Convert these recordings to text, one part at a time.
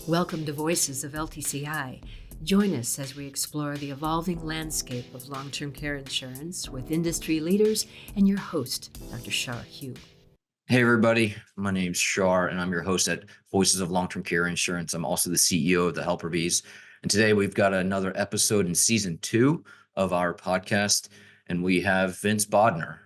Welcome to Voices of LTCI. Join us as we explore the evolving landscape of long-term care insurance with industry leaders and your host, Dr. Char. Hey, everybody. My name's Char, and I'm your host at Voices of Long-Term Care Insurance. I'm also the CEO of the Helper Bees. And today we've got another episode in season 2 of our podcast, and we have Vince Bodnar.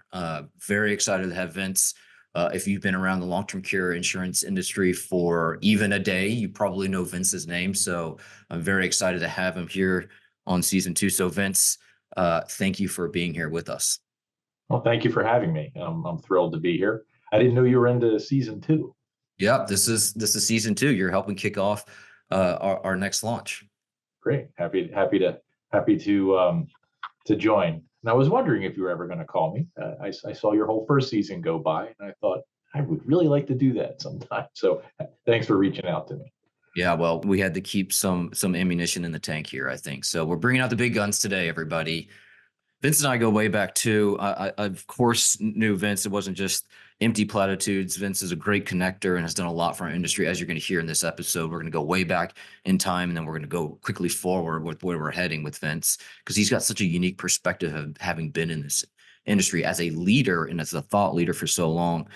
Very excited to have Vince. If you've been around the long-term care insurance industry for even a day, you probably know Vince's name. So I'm very excited to have him here on season 2. So Vince, thank you for being here with us. Well, thank you for having me. I'm thrilled to be here. I didn't know you were into season 2. Yeah, this is season 2. You're helping kick off our next launch. Great, happy to join. And I was wondering if you were ever going to call me. I saw your whole first season go by, and I thought I would really like to do that sometime. So thanks for reaching out to me. Yeah, well, we had to keep some ammunition in the tank here, I think. So we're bringing out the big guns today, everybody. Vince and I go way back too. I of course knew Vince. It wasn't just empty platitudes. Vince is a great connector and has done a lot for our industry. As you're going to hear in this episode, we're going to go way back in time, and then we're going to go quickly forward with where we're heading with Vince, because he's got such a unique perspective of having been in this industry as a leader and as a thought leader for so long.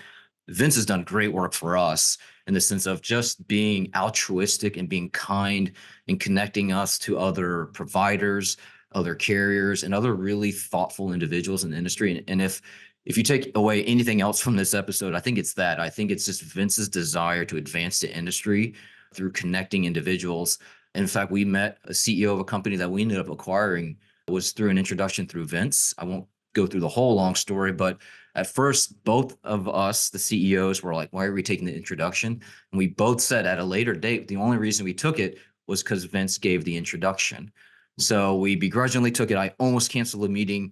Vince has done great work for us in the sense of just being altruistic and being kind and connecting us to other providers, other carriers, and other really thoughtful individuals in the industry. And if you take away anything else from this episode, I think it's that. I think it's just Vince's desire to advance the industry through connecting individuals. In fact, we met a CEO of a company that we ended up acquiring. It was through an introduction through Vince. I won't go through the whole long story, but at first, both of us, the CEOs, were like, why are we taking the introduction? And we both said at a later date, the only reason we took it was because Vince gave the introduction. So we begrudgingly took it. I almost canceled the meeting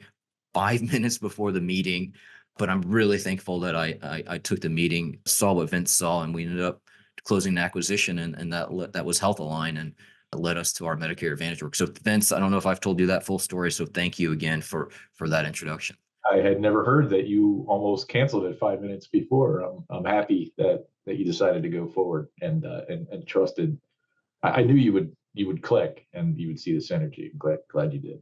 5 minutes before the meeting, but I'm really thankful that I took the meeting, saw what Vince saw, and we ended up closing the acquisition, and that was Health Align, and it led us to our Medicare Advantage work. So Vince, I don't know if I've told you that full story, so thank you again for that introduction. I had never heard that you almost canceled it 5 minutes before. I'm happy that you decided to go forward and trusted. I knew you would click and you would see the synergy. Glad you did.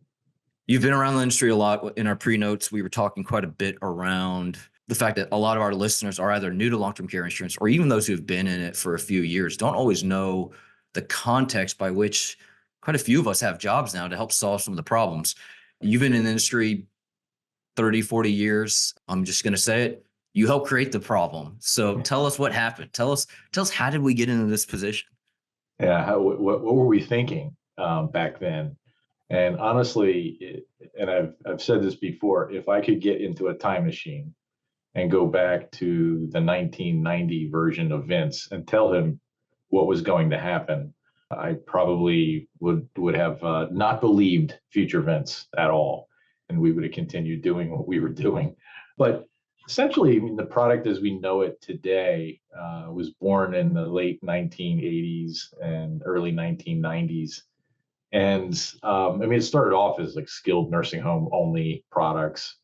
You've been around the industry a lot. In our pre-notes, we were talking quite a bit around the fact that a lot of our listeners are either new to long-term care insurance, or even those who've been in it for a few years don't always know the context by which quite a few of us have jobs now to help solve some of the problems. You've been in the industry 30, 40 years. I'm just going to say it. You helped create the problem. So tell us what happened. Tell us how did we get into this position? Yeah, what were we thinking back then? And honestly, and I've said this before, if I could get into a time machine and go back to the 1990 version of Vince and tell him what was going to happen, I probably would have not believed future Vince at all, and we would have continued doing what we were doing. But essentially, I mean, the product as we know it today was born in the late 1980s and early 1990s. And I mean, it started off as like skilled nursing home only products.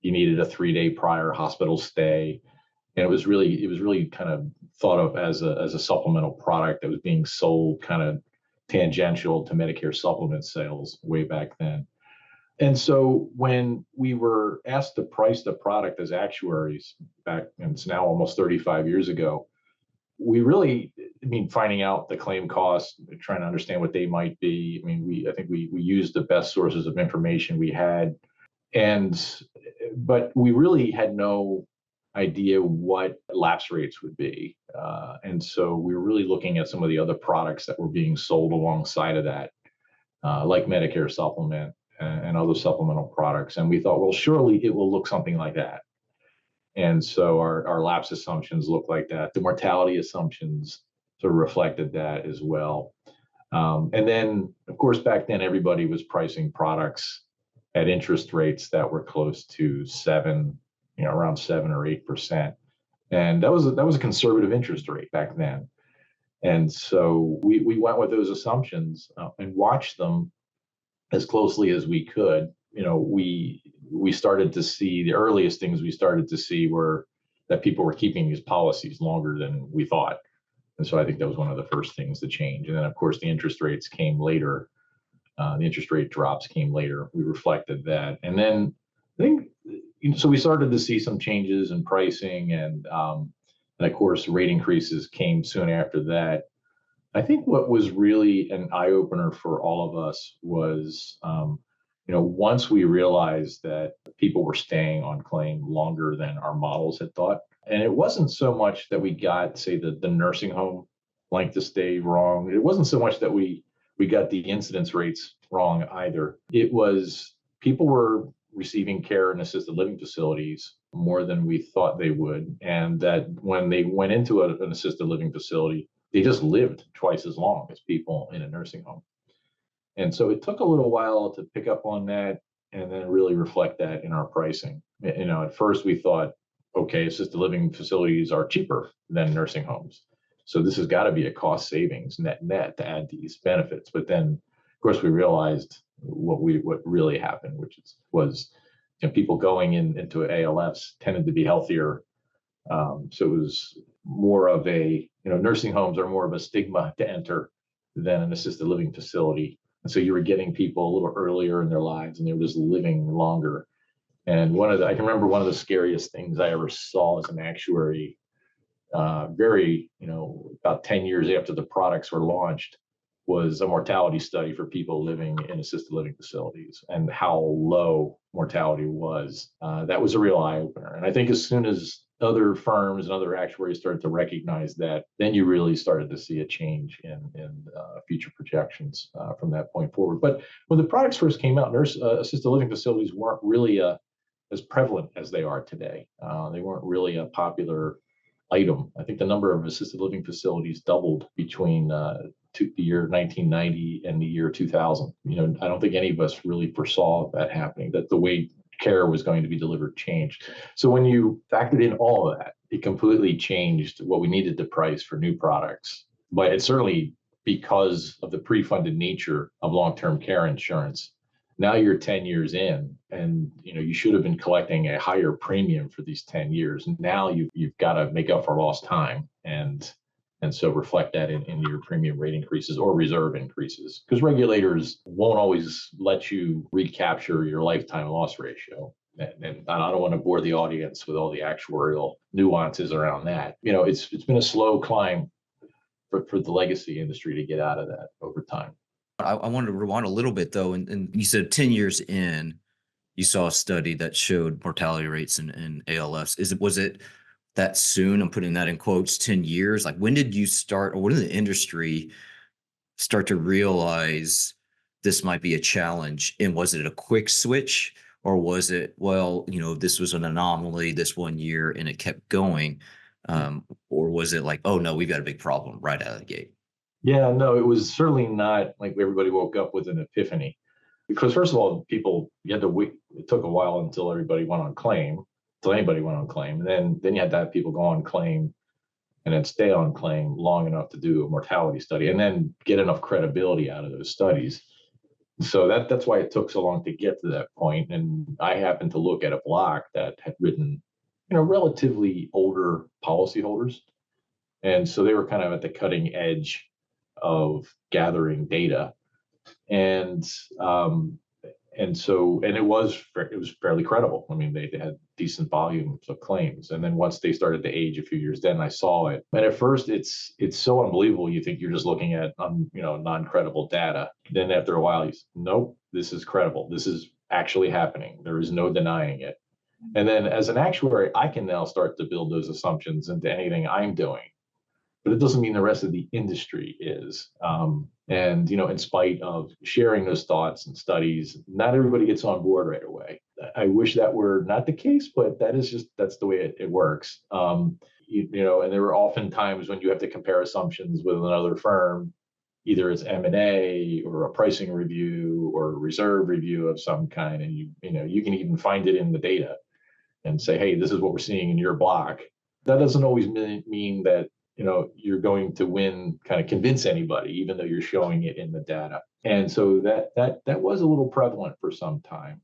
You needed a 3-day prior hospital stay. And it was really kind of thought of as a supplemental product that was being sold kind of tangential to Medicare supplement sales way back then. And so when we were asked to price the product as actuaries back, and it's now almost 35 years ago, we really, I mean, finding out the claim costs, trying to understand what they might be. I mean, I think we used the best sources of information we had, but we really had no idea what lapse rates would be. And so we were really looking at some of the other products that were being sold alongside of that, like Medicare supplement and other supplemental products. And we thought, well, surely it will look something like that. And so our lapse assumptions look like that. The mortality assumptions sort of reflected that as well. And then, of course, back then, everybody was pricing products at interest rates that were close to around 7 or 8%. And that was a conservative interest rate back then. And so we went with those assumptions and watched them as closely as we could. We started to see the earliest things we started to see were that people were keeping these policies longer than we thought. And so I think that was one of the first things to change. And then, of course, the interest rates came later. The interest rate drops came later. We reflected that. And then I think, so we started to see some changes in pricing, and of course, rate increases came soon after that. I think what was really an eye opener for all of us was, once we realized that people were staying on claim longer than our models had thought. And it wasn't so much that we got, say, the nursing home length of stay wrong. It wasn't so much that we got the incidence rates wrong either. It was people were receiving care in assisted living facilities more than we thought they would. And that when they went into an assisted living facility, they just lived twice as long as people in a nursing home. And so it took a little while to pick up on that and then really reflect that in our pricing. At first we thought, okay, assisted living facilities are cheaper than nursing homes. So this has got to be a cost savings net to add these benefits. But then, of course, we realized what really happened, was people going into ALFs tended to be healthier. So it was more of a, nursing homes are more of a stigma to enter than an assisted living facility. And so you were getting people a little earlier in their lives and they were just living longer. And I can remember one of the scariest things I ever saw as an actuary, about 10 years after the products were launched, was a mortality study for people living in assisted living facilities and how low mortality was. That was a real eye opener. And I think as soon as other firms and other actuaries started to recognize that, then you really started to see a change in future projections from that point forward. But when the products first came out, assisted living facilities weren't really as prevalent as they are today. They weren't really a popular item. I think the number of assisted living facilities doubled between the year 1990 and the year 2000. I don't think any of us really foresaw that happening, that the way care was going to be delivered changed. So when you factored in all of that, it completely changed what we needed to price for new products. But it's certainly because of the pre-funded nature of long-term care insurance. Now you're 10 years in, and you should have been collecting a higher premium for these 10 years. Now you've got to make up for lost time, and so reflect that in your premium rate increases or reserve increases, because regulators won't always let you recapture your lifetime loss ratio. And I don't want to bore the audience with all the actuarial nuances around that. It's been a slow climb for the legacy industry to get out of that over time. I wanted to rewind a little bit though, and you said 10 years in, you saw a study that showed mortality rates in ALFs. Was it that soon? I'm putting that in quotes, 10 years. Like, when did you start, or when did the industry start to realize this might be a challenge? And was it a quick switch, or was it, this was an anomaly this one year and it kept going? Or was it like, oh no, we've got a big problem right out of the gate? Yeah, no, it was certainly not like everybody woke up with an epiphany. Because first of all, you had to wait. It took a while until anybody went on claim. And then you had to have people go on claim and then stay on claim long enough to do a mortality study and then get enough credibility out of those studies. So that's why it took so long to get to that point. And I happened to look at a block that had written, relatively older policyholders. And so they were kind of at the cutting edge of gathering data. And it was fairly credible. I mean, they had decent volumes of claims. And then once they started to age a few years, then I saw it. And at first, it's so unbelievable. You think you're just looking at non-credible data. Then after a while, you say, nope, this is credible. This is actually happening. There is no denying it. And then as an actuary, I can now start to build those assumptions into anything I'm doing. But it doesn't mean the rest of the industry is. And in spite of sharing those thoughts and studies, not everybody gets on board right away. I wish that were not the case, but that's the way it works. And there were often times when you have to compare assumptions with another firm, either it's M&A or a pricing review or a reserve review of some kind, and you can even find it in the data and say, hey, this is what we're seeing in your block. That doesn't always mean that you're going to kind of convince anybody, even though you're showing it in the data. And so that was a little prevalent for some time.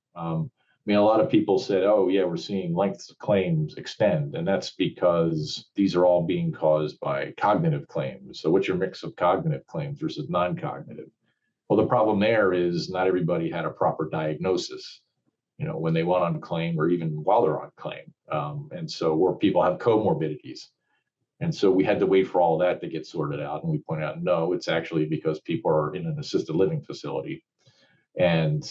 mean, a lot of people said, oh, yeah, we're seeing lengths of claims extend. And that's because these are all being caused by cognitive claims. So what's your mix of cognitive claims versus non-cognitive? Well, the problem there is not everybody had a proper diagnosis, when they went on claim or even while they're on claim. And so where people have comorbidities. And so we had to wait for all that to get sorted out. And we pointed out, no, it's actually because people are in an assisted living facility. And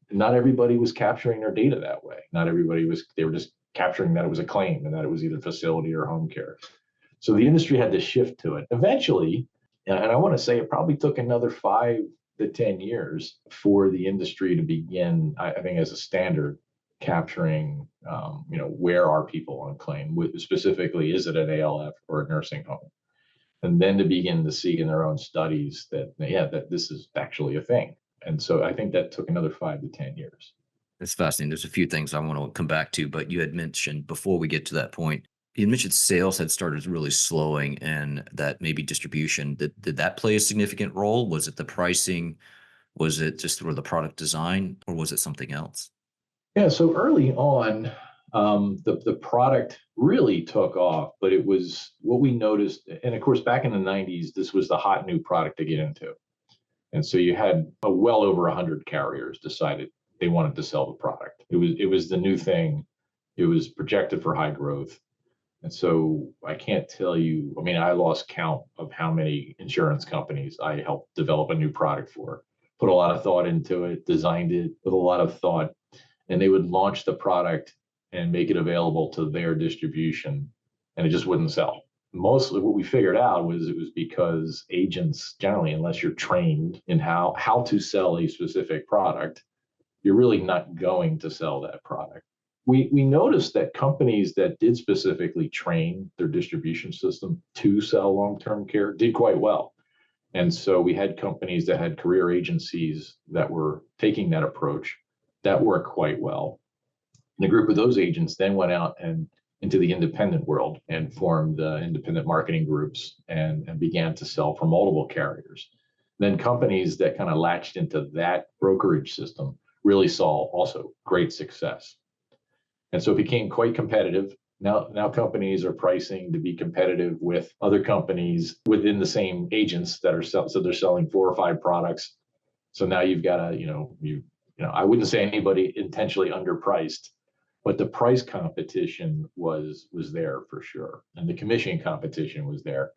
not everybody was capturing their data that way. Not everybody they were just capturing that it was a claim and that it was either facility or home care. So the industry had to shift to it. Eventually, and I want to say it probably took another 5 to 10 years for the industry to begin, I think, as a standard, capturing, where are people on claim? Specifically, is it an ALF or a nursing home? And then to begin to see in their own studies that this is actually a thing. And so I think that took another 5 to 10 years. That's fascinating. There's a few things I want to come back to, but you had mentioned before we get to that point, you mentioned sales had started really slowing and that maybe distribution. Did that play a significant role? Was it the pricing? Was it just sort of the product design, or was it something else? Yeah, so early on, the product really took off, but it was what we noticed. And of course, back in the 90s, this was the hot new product to get into. And so you had well over 100 carriers decided they wanted to sell the product. It was the new thing. It was projected for high growth. And so I can't tell you, I mean, I lost count of how many insurance companies I helped develop a new product for, put a lot of thought into it, designed it with a lot of thought, and they would launch the product and make it available to their distribution, and it just wouldn't sell. Mostly what we figured out was it was because agents generally, unless you're trained in how to sell a specific product, you're really not going to sell that product. We noticed that companies that did specifically train their distribution system to sell long-term care did quite well. And so we had companies that had career agencies that were taking that approach that worked quite well. And a group of those agents then went out and into the independent world and formed independent marketing groups and began to sell for multiple carriers. Then companies that kind of latched into that brokerage system really saw also great success. And so it became quite competitive. Now companies are pricing to be competitive with other companies within the same agents that are so they're selling 4 or 5 products. So now you've got I wouldn't say anybody intentionally underpriced, but the price competition was there for sure, and the commission competition was there.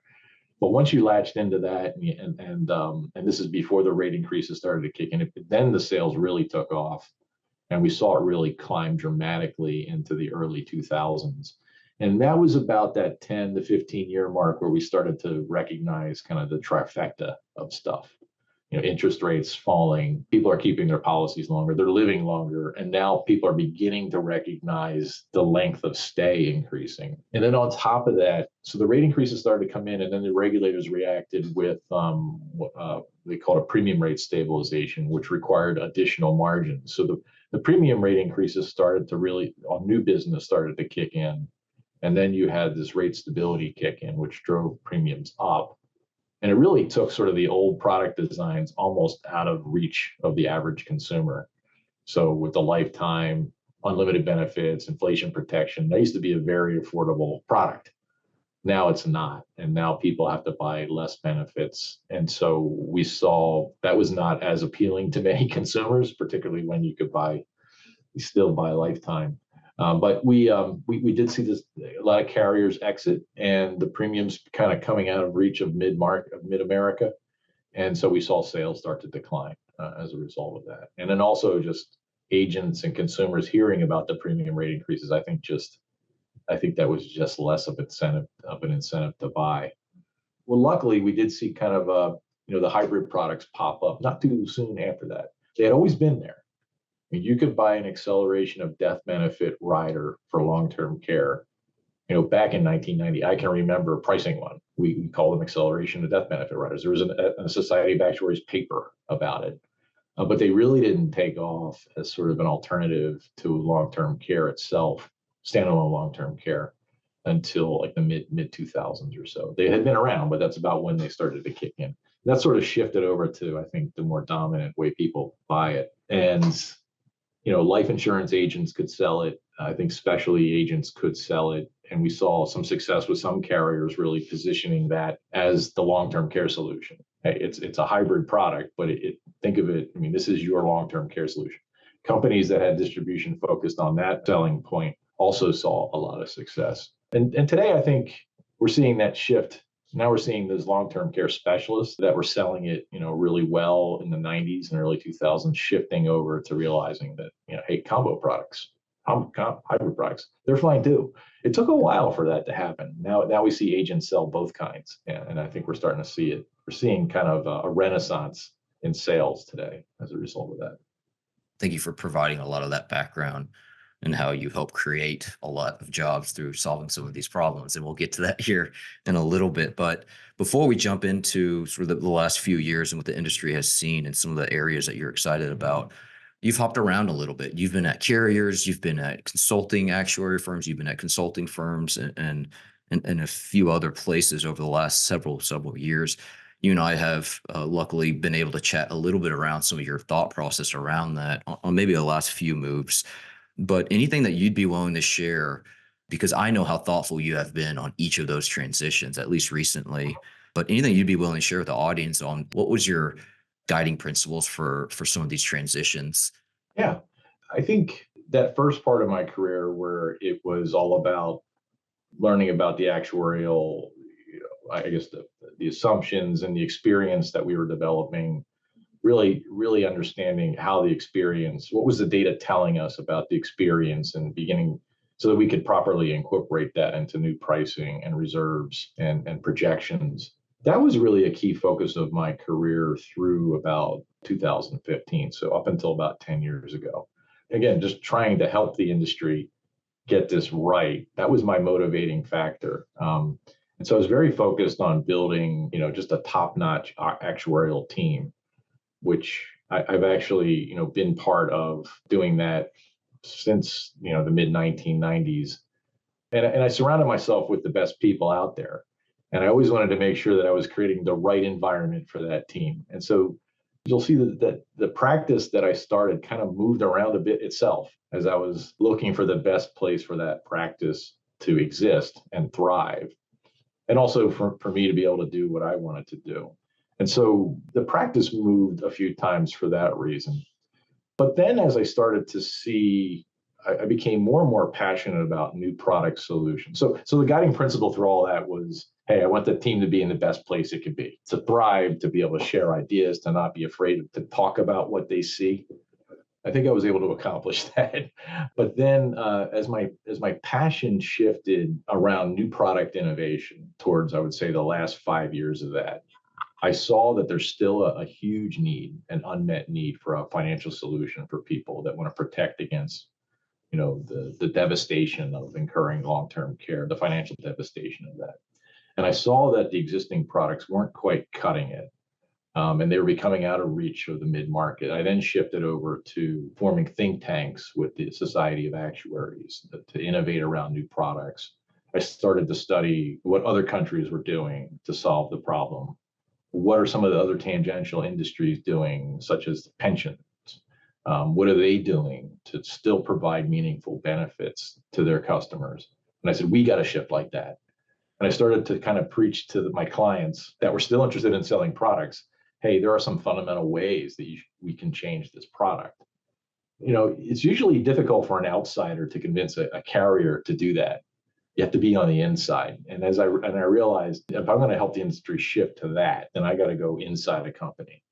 But once you latched into that, and this is before the rate increases started to kick in, then the sales really took off, and we saw it really climb dramatically into the early 2000s. And that was about that 10 to 15 year mark where we started to recognize kind of the trifecta of stuff. Interest rates falling, people are keeping their policies longer, they're living longer, and now people are beginning to recognize the length of stay increasing. And then on top of that, so the rate increases started to come in, and then the regulators reacted with what they called a premium rate stabilization, which required additional margins. So the premium rate increases started to really, on new business, started to kick in. And then you had this rate stability kick in, which drove premiums up. And it really took sort of the old product designs almost out of reach of the average consumer. So with the lifetime, unlimited benefits, inflation protection, that used to be a very affordable product. Now it's not. And now people have to buy less benefits. And so we saw that was not as appealing to many consumers, particularly when you still buy lifetime. But we did see a lot of carriers exit, and the premiums kind of coming out of reach of mid-America, and so we saw sales start to decline as a result of that. And then also just agents and consumers hearing about the premium rate increases. I think that was just less of an incentive to buy. Well, luckily we did see kind of the hybrid products pop up not too soon after that. They had always been there. I mean, you could buy an acceleration of death benefit rider for long-term care. Back in 1990, I can remember pricing one. We called them acceleration of death benefit riders. There was a Society of Actuaries paper about it, but they really didn't take off as sort of an alternative to long-term care itself, standalone long-term care, until like the mid 2000s or so. They had been around, but that's about when they started to kick in. That sort of shifted over to, I think, the more dominant way people buy it. And life insurance agents could sell it. I think specialty agents could sell it. And we saw some success with some carriers really positioning that as the long-term care solution. Hey, it's a hybrid product, but think of it, I mean, this is your long-term care solution. Companies that had distribution focused on that selling point also saw a lot of success. And today, I think we're seeing that shift. Now we're seeing those long-term care specialists that were selling it, really well in the 90s and early 2000s, shifting over to realizing that, hey, combo products, hybrid products, they're fine too. It took a while for that to happen. Now we see agents sell both kinds, and I think we're starting to see it. We're seeing kind of a renaissance in sales today as a result of that. Thank you for providing a lot of that background and how you help create a lot of jobs through solving some of these problems. And we'll get to that here in a little bit. But before we jump into sort of the last few years and what the industry has seen and some of the areas that you're excited about, you've hopped around a little bit. You've been at carriers, you've been at consulting actuary firms, you've been at consulting firms and a few other places over the last several years. You and I have luckily been able to chat a little bit around some of your thought process around that on maybe the last few moves. But anything that you'd be willing to share, because I know how thoughtful you have been on each of those transitions, at least recently, but anything you'd be willing to share with the audience on what was your guiding principles for some of these transitions? Yeah, I think that first part of my career where it was all about learning about the actuarial, I guess the assumptions and the experience that we were developing, really understanding how the experience, what was the data telling us about the experience and beginning so that we could properly incorporate that into new pricing and reserves and projections. That was really a key focus of my career through about 2015. So up until about 10 years ago. Again, just trying to help the industry get this right. That was my motivating factor. And so I was very focused on building, just a top-notch actuarial team, which I've actually, been part of doing that since, the mid 1990s. And I surrounded myself with the best people out there. And I always wanted to make sure that I was creating the right environment for that team. And so you'll see that the practice that I started kind of moved around a bit itself as I was looking for the best place for that practice to exist and thrive. And also for me to be able to do what I wanted to do. And so the practice moved a few times for that reason. But then as I started to see, I became more and more passionate about new product solutions. So the guiding principle through all that was, hey, I want the team to be in the best place it could be, to thrive, to be able to share ideas, to not be afraid to talk about what they see. I think I was able to accomplish that. But then as my passion shifted around new product innovation towards, I would say, the last 5 years of that, I saw that there's still a huge need, an unmet need for a financial solution for people that want to protect against, the devastation of incurring long-term care, the financial devastation of that. And I saw that the existing products weren't quite cutting it. And they were becoming out of reach of the mid-market. I then shifted over to forming think tanks with the Society of Actuaries to innovate around new products. I started to study what other countries were doing to solve the problem. What are some of the other tangential industries doing, such as pensions? What are they doing to still provide meaningful benefits to their customers? And I said, we got to shift like that. And I started to kind of preach to my clients that were still interested in selling products. Hey, there are some fundamental ways that we can change this product. It's usually difficult for an outsider to convince a carrier to do that. You have to be on the inside. And I realized if I'm going to help the industry shift to that, then I got to go inside a company.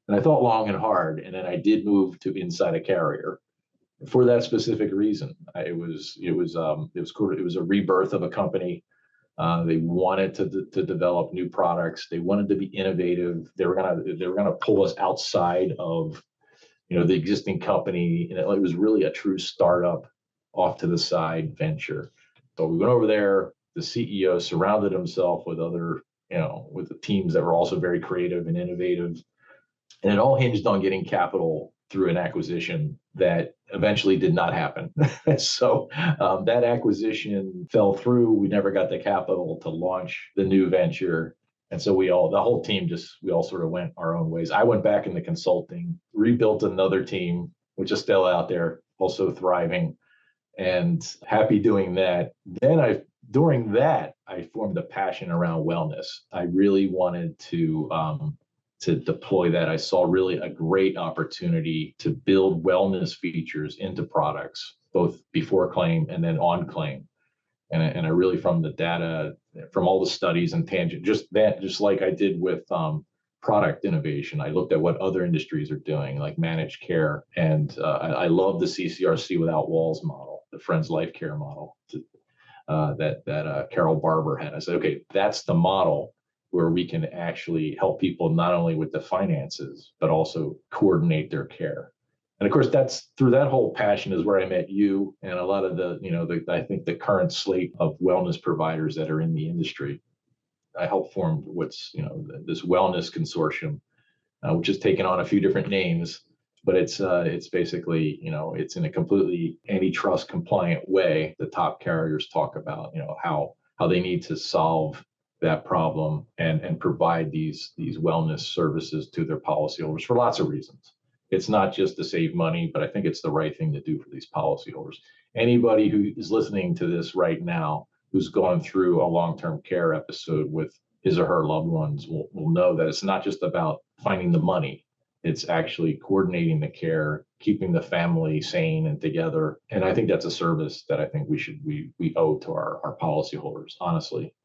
And I thought long and hard, and then I did move to inside a carrier for that specific reason. It was a rebirth of a company. They wanted to develop new products. They wanted to be innovative. They were gonna pull us outside of the existing company, and it was really a true startup, off to the side venture. So we went over there. The CEO surrounded himself with other with the teams that were also very creative and innovative, and it all hinged on getting capital through an acquisition that eventually did not happen. So that acquisition fell through. We never got the capital to launch the new venture. And so the whole team we all sort of went our own ways. I went back into consulting, rebuilt another team which is still out there, also thriving and happy doing that. During that, I formed a passion around wellness. I really wanted to deploy that. I saw really a great opportunity to build wellness features into products, both before claim and then on claim. And I really, from the data, from all the studies and tangent, just like I did with product innovation, I looked at what other industries are doing, like managed care. And I love the CCRC without walls model, the Friends Life Care model that Carol Barber had. I said, okay, that's the model where we can actually help people not only with the finances, but also coordinate their care. And of course, that's through that whole passion is where I met you and a lot of I think the current slate of wellness providers that are in the industry. I helped form this wellness consortium, which has taken on a few different names, but it's basically, it's in a completely antitrust compliant way. The top carriers talk about, how they need to solve that problem and provide these wellness services to their policyholders for lots of reasons. It's not just to save money, but I think it's the right thing to do for these policyholders. Anybody who is listening to this right now, who's gone through a long-term care episode with his or her loved ones will know that it's not just about finding the money. It's actually coordinating the care, keeping the family sane and together. And I think that's a service that I think we owe to our policyholders, honestly.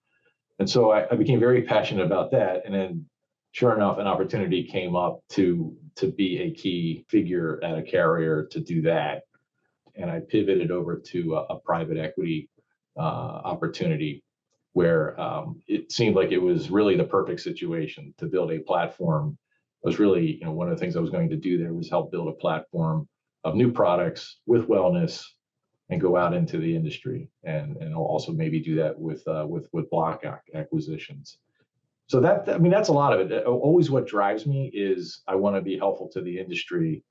And so I became very passionate about that. And then sure enough, an opportunity came up to be a key figure at a carrier to do that. And I pivoted over to a private equity opportunity where it seemed like it was really the perfect situation to build a platform. It was really, one of the things I was going to do there was help build a platform of new products with wellness and go out into the industry and I'll also maybe do that with block acquisitions. So that's a lot of it. Always what drives me is I want to be helpful to the industry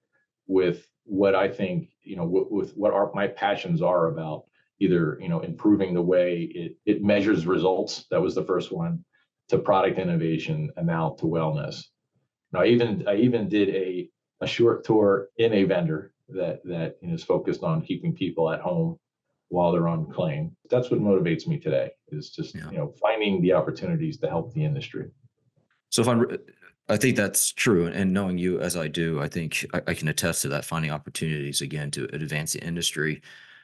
with what I think, with what my passions are about either, improving the way it measures results. That was the first one, to product innovation, and now to wellness. Now, I even did a short tour in a vendor that is focused on keeping people at home while they're on claim. That's what motivates me today, is just finding the opportunities to help the industry. So I think that's true, and knowing you as I do, I think I can attest to that, finding opportunities again to advance the industry.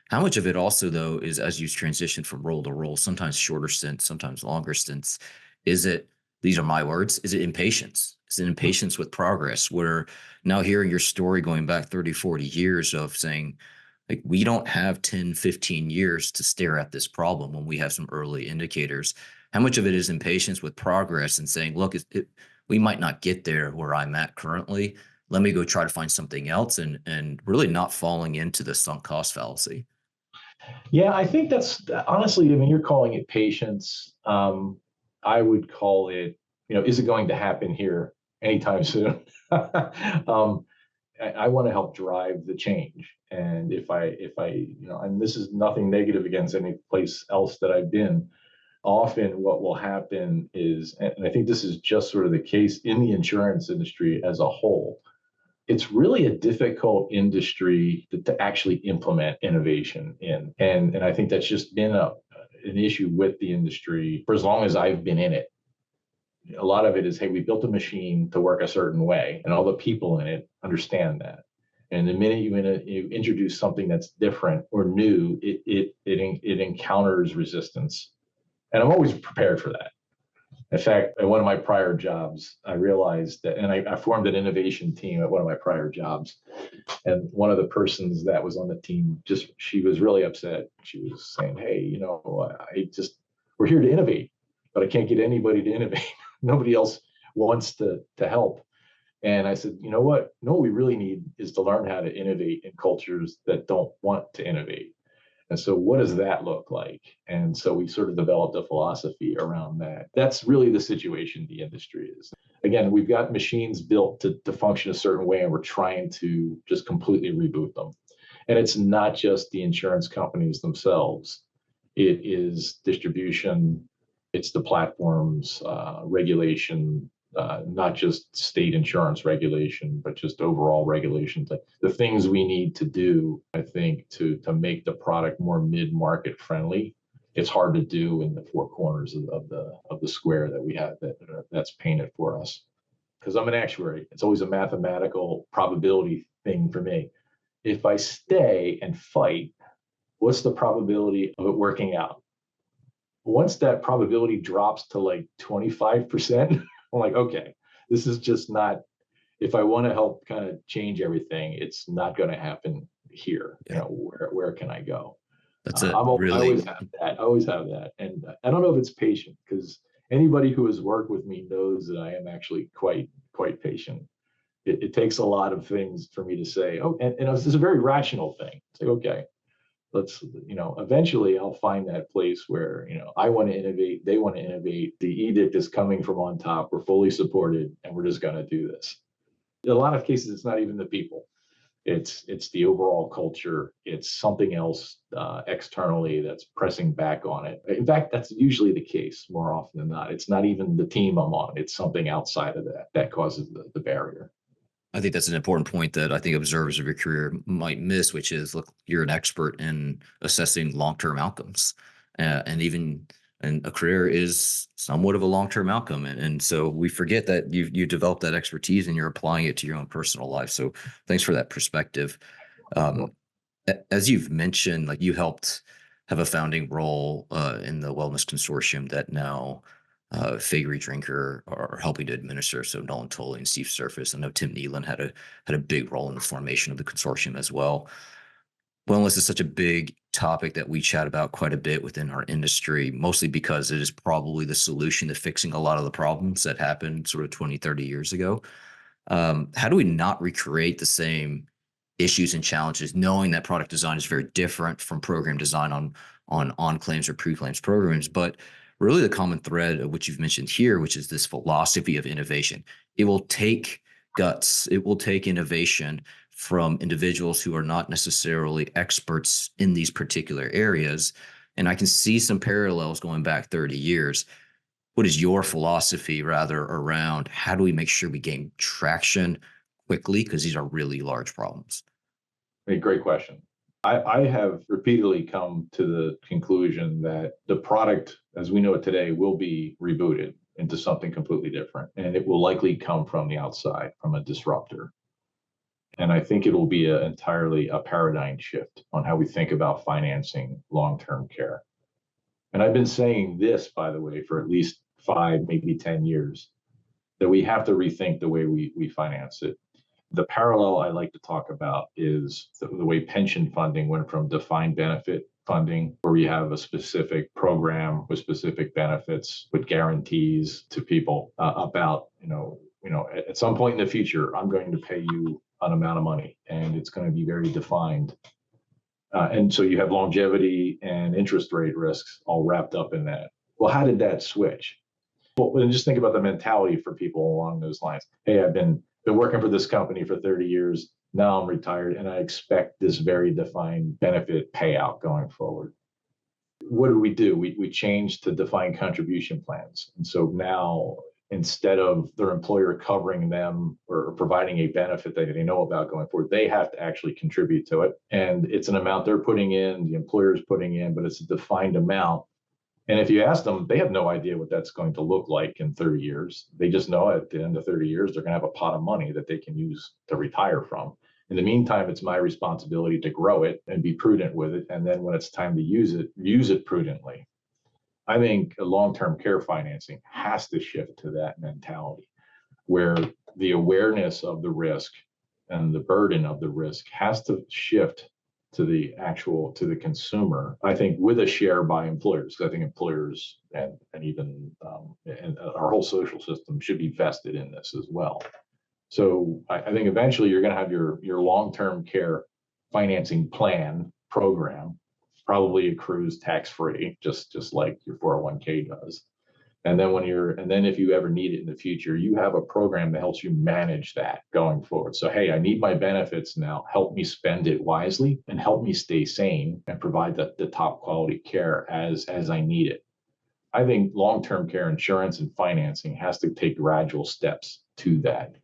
How much of it also, though, is as you transition from role to role, sometimes shorter stints, sometimes longer stints, is it, these are my words, is it impatience? Is it impatience with progress, where now hearing your story going back 30, 40 years of saying, like, we don't have 10, 15 years to stare at this problem when we have some early indicators. How much of it is impatience with progress and saying, look, we might not get there where I'm at currently. Let me go try to find something else, and really not falling into the sunk cost fallacy. Yeah, I think that's honestly, you're calling it patience. I would call it, is it going to happen here anytime soon? I want to help drive the change. And if I, and this is nothing negative against any place else that I've been, often what will happen is, and I think this is just sort of the case in the insurance industry as a whole, it's really a difficult industry to actually implement innovation in. And I think that's just been an issue with the industry for as long as I've been in it. A lot of it is, hey, we built a machine to work a certain way, and all the people in it understand that. And the minute you introduce something that's different or new, it encounters resistance. And I'm always prepared for that. In fact, at one of my prior jobs, I realized that, and I formed an innovation team at one of my prior jobs. And one of the persons that was on the team, she was really upset. She was saying, hey, we're here to innovate, but I can't get anybody to innovate. Nobody else wants to help. And I said, you know what we really need is to learn how to innovate in cultures that don't want to innovate. And so what does that look like? And so we sort of developed a philosophy around that. That's really the situation the industry is. Again, we've got machines built to function a certain way, and we're trying to just completely reboot them. And it's not just the insurance companies themselves. It is distribution, it's the platforms, regulation, not just state insurance regulation, but just overall regulations. Like the things we need to do, I think, to make the product more mid-market friendly. It's hard to do in the four corners of the square that we have that's painted for us. Because I'm an actuary, it's always a mathematical probability thing for me. If I stay and fight, what's the probability of it working out? Once that probability drops to like 25%, I'm like, okay, this is just not, if I want to help kind of change everything, it's not going to happen here. Yeah. You know, where can I go? That's I always have that. I always have that. And I don't know if it's patient, because anybody who has worked with me knows that I am actually quite patient. It takes a lot of things for me to say, oh, and it's a very rational thing. Say, okay, let's, eventually I'll find that place where, I want to innovate, they want to innovate. The edict is coming from on top. We're fully supported, and we're just going to do this. In a lot of cases, it's not even the people. It's the overall culture. It's something else externally that's pressing back on it. In fact, that's usually the case more often than not. It's not even the team I'm on. It's something outside of that causes the barrier. I think that's an important point that I think observers of your career might miss, which is, look, you're an expert in assessing long-term outcomes, and a career is somewhat of a long-term outcome. And so we forget that you developed that expertise and you're applying it to your own personal life. So thanks for that perspective. As you've mentioned, like, you helped have a founding role in the wellness consortium that now Fagery Drinker are helping to administer. So Nolan Tolley and Steve Surface. I know Tim Nealon had a big role in the formation of the consortium as well. Wellness is such a big topic that we chat about quite a bit within our industry, mostly because it is probably the solution to fixing a lot of the problems that happened sort of 20, 30 years ago. How do we not recreate the same issues and challenges, knowing that product design is very different from program design on claims or pre-claims programs, but really the common thread of which you've mentioned here, which is this philosophy of innovation. It will take guts. It will take innovation from individuals who are not necessarily experts in these particular areas. And I can see some parallels going back 30 years. What is your philosophy rather around how do we make sure we gain traction quickly? Because these are really large problems. Great question. I have repeatedly come to the conclusion that the product, as we know it today, will be rebooted into something completely different. And it will likely come from the outside, from a disruptor. And I think it will be entirely a paradigm shift on how we think about financing long-term care. And I've been saying this, by the way, for at least 5, maybe 10 years, that we have to rethink the way we finance it. The parallel I like to talk about is the way pension funding went from defined benefit funding, where we have a specific program with specific benefits, with guarantees to people about, at some point in the future, I'm going to pay you an amount of money, and it's going to be very defined. And so you have longevity and interest rate risks all wrapped up in that. Well, how did that switch? Well, just think about the mentality for people along those lines. Hey, I've been working for this company for 30 years. Now I'm retired, and I expect this very defined benefit payout going forward. What do? We changed to defined contribution plans. And so now, instead of their employer covering them or providing a benefit that they know about going forward, they have to actually contribute to it. And it's an amount they're putting in, the employer is putting in, but it's a defined amount. And if you ask them, they have no idea what that's going to look like in 30 years. They just know at the end of 30 years, they're going to have a pot of money that they can use to retire from. In the meantime, it's my responsibility to grow it and be prudent with it. And then when it's time to use it prudently. I think long-term care financing has to shift to that mentality, where the awareness of the risk and the burden of the risk has to shift to the consumer, I think, with a share by employers. I think employers and even and our whole social system should be vested in this as well. So I think eventually you're going to have your long-term care financing plan program probably accrues tax-free, just like your 401k does. And then if you ever need it in the future, you have a program that helps you manage that going forward. So, hey, I need my benefits now. Help me spend it wisely and help me stay sane and provide the top quality care as I need it. I think long-term care insurance and financing has to take gradual steps to that.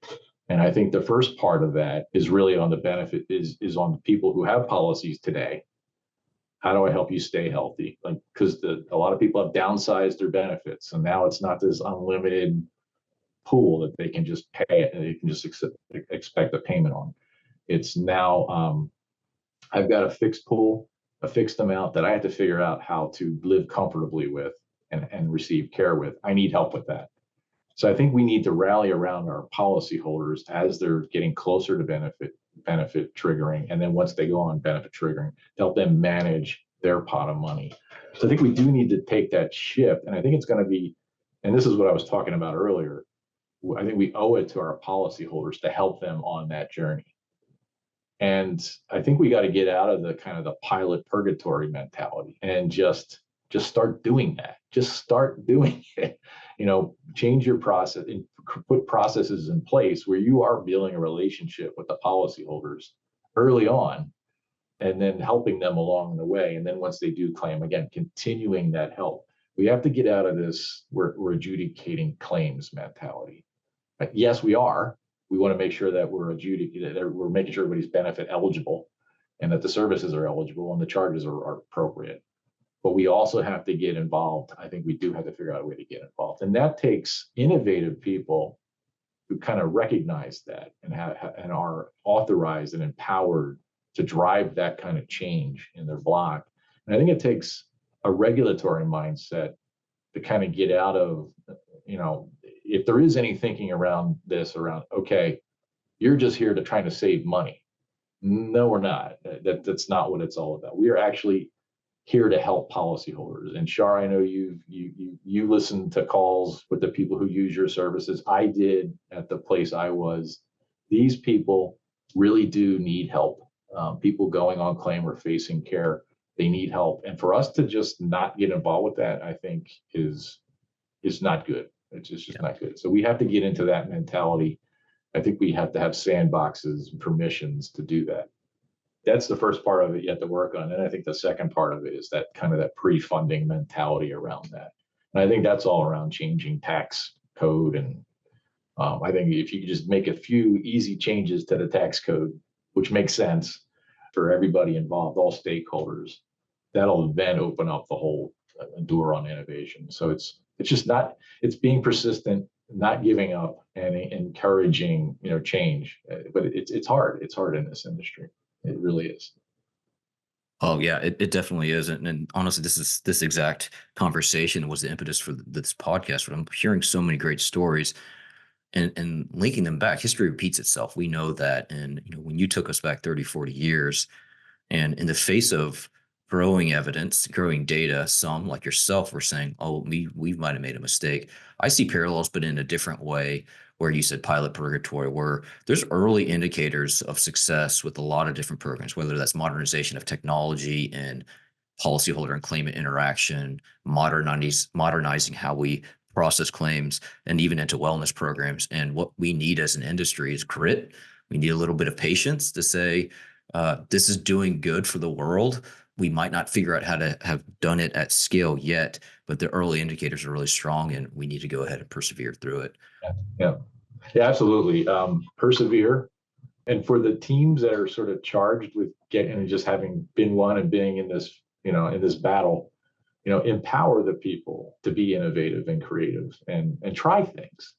And I think the first part of that is really on the benefit is on the people who have policies today. How do I help you stay healthy? Like, because a lot of people have downsized their benefits, and now it's not this unlimited pool that they can just pay, and they can just expect a payment on. It's now I've got a fixed pool, a fixed amount that I have to figure out how to live comfortably with and receive care with. I need help with that. So I think we need to rally around our policyholders as they're getting closer to benefit triggering, and then once they go on benefit triggering, to help them manage their pot of money. So I think we do need to take that shift, and I think it's going to be, and this is what I was talking about earlier, I think we owe it to our policyholders to help them on that journey. And I think we got to get out of the kind of the pilot purgatory mentality and just start doing that. Just start doing it. Change your process and put processes in place where you are building a relationship with the policyholders early on, and then helping them along the way. And then once they do claim, again, continuing that help. We have to get out of this we're adjudicating claims mentality. But yes, we are. We want to make sure that we're making sure everybody's benefit eligible, and that the services are eligible and the charges are appropriate. But we also have to get involved. I think we do have to figure out a way to get involved. And that takes innovative people who kind of recognize that and are authorized and empowered to drive that kind of change in their block. And I think it takes a regulatory mindset to kind of get out of, if there is any thinking around this, okay, you're just here to try to save money. No, we're not. That's not what it's all about. We are actually here to help policyholders. And Char, I know you listen to calls with the people who use your services. I did at the place I was. These people really do need help. People going on claim or facing care, they need help. And for us to just not get involved with that, I think is not good. It's just not good. So we have to get into that mentality. I think we have to have sandboxes and permissions to do that. That's the first part of it you have to work on. And I think the second part of it is that kind of that pre-funding mentality around that. And I think that's all around changing tax code. And I think if you just make a few easy changes to the tax code, which makes sense for everybody involved, all stakeholders, that'll then open up the whole door on innovation. So it's being persistent, not giving up, and encouraging, change. But it's hard. It's hard in this industry. It really is. Oh yeah, it definitely is. And honestly, this exact conversation was the impetus for this podcast. Where I'm hearing so many great stories and linking them back. History repeats itself. We know that. And when you took us back 30, 40 years, and in the face of growing evidence, growing data, some like yourself were saying, oh, we might have made a mistake. I see parallels, but in a different way, where you said pilot purgatory, where there's early indicators of success with a lot of different programs, whether that's modernization of technology and policyholder and claimant interaction, modernizing how we process claims, and even into wellness programs. And what we need as an industry is grit. We need a little bit of patience to say, this is doing good for the world. We might not figure out how to have done it at scale yet, but the early indicators are really strong, and we need to go ahead and persevere through it. Yeah, absolutely. Persevere. And for the teams that are sort of charged with getting and just having been one and being in this, in this battle, empower the people to be innovative and creative and try things.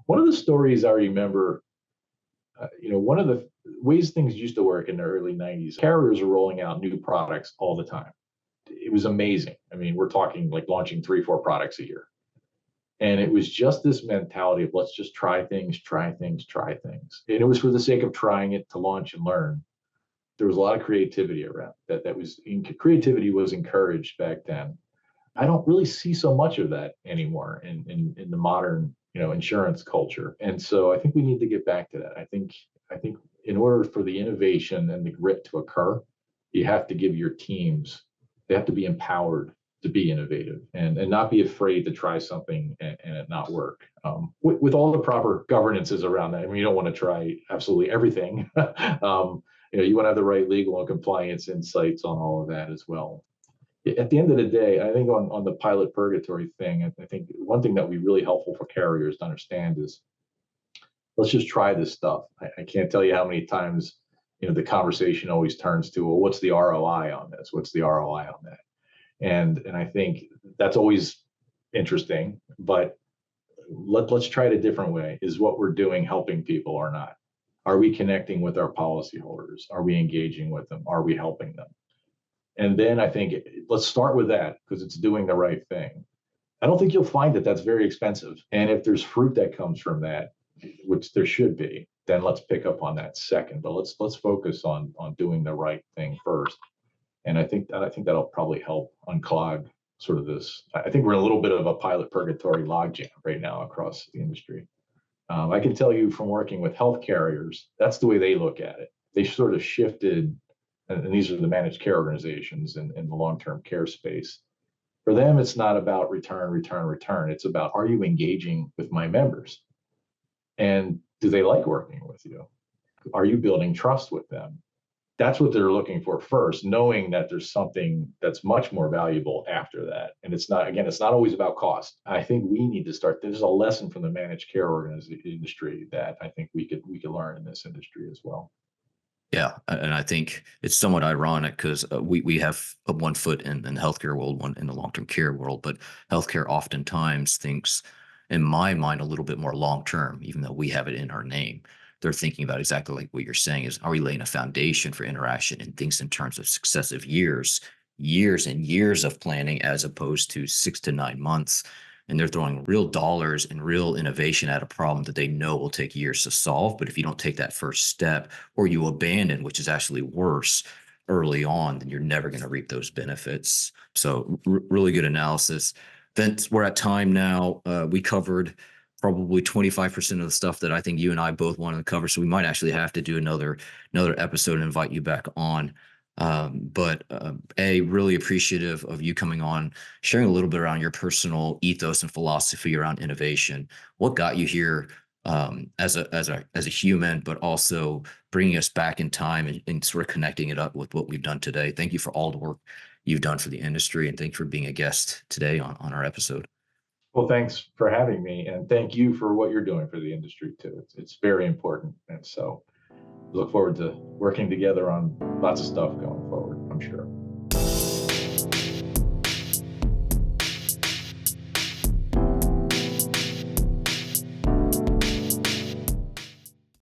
One of the stories I remember, one of the ways things used to work in the early 90s, carriers are rolling out new products all the time. It was amazing. I mean, we're talking like launching 3-4 products a year. And it was just this mentality of let's just try things. And it was for the sake of trying it, to launch and learn. There was a lot of creativity around that. Creativity was encouraged back then. I don't really see so much of that anymore in the modern, insurance culture. And so I think we need to get back to that. I think in order for the innovation and the grit to occur, you have to give your teams, they have to be empowered to be innovative and not be afraid to try something and it not work. With all the proper governances around that. I mean, you don't want to try absolutely everything. You want to have the right legal and compliance insights on all of that as well. at the end of the day, I think on the pilot purgatory thing, I think one thing that would be really helpful for carriers to understand is let's just try this stuff. I can't tell you how many times, the conversation always turns to, well, what's the ROI on this? What's the ROI on that? And I think that's always interesting, but let's try it a different way. Is what we're doing helping people or not? Are we connecting with our policyholders? Are we engaging with them? Are we helping them? And then I think let's start with that because it's doing the right thing. I don't think you'll find that that's very expensive. And if there's fruit that comes from that, which there should be, then let's pick up on that second. But let's focus on doing the right thing first. And I think that'll probably help unclog sort of this. I think we're in a little bit of a pilot purgatory logjam right now across the industry. I can tell you from working with health carriers, that's the way they look at it. They sort of shifted, and these are the managed care organizations in the long-term care space. For them, it's not about return. It's about, are you engaging with my members? And do they like working with you? Are you building trust with them? That's what they're looking for first, knowing that there's something that's much more valuable after that. And it's not always about cost. I think we need to start. There's a lesson from the managed care industry that I think we could learn in this industry as well. Yeah, and I think it's somewhat ironic because we have one foot in the healthcare world, one in the long-term care world, but healthcare oftentimes thinks, in my mind, a little bit more long-term, even though we have it in our name. They're thinking about exactly like what you're saying is, are we laying a foundation for interaction and things in terms of successive years and years of planning as opposed to 6 to 9 months. And they're throwing real dollars and real innovation at a problem that they know will take years to solve. But if you don't take that first step or you abandon, which is actually worse early on, then you're never going to reap those benefits. So really good analysis. Vince, we're at time now. We covered probably 25% of the stuff that I think you and I both wanted to cover. So we might actually have to do another episode and invite you back on. But really appreciative of you coming on, sharing a little bit around your personal ethos and philosophy around innovation. What got you here as a human, but also bringing us back in time and sort of connecting it up with what we've done today. Thank you for all the work you've done for the industry, and thank you for being a guest today on our episode. Well, thanks for having me, and thank you for what you're doing for the industry too. It's very important, and so look forward to working together on lots of stuff going forward, I'm sure.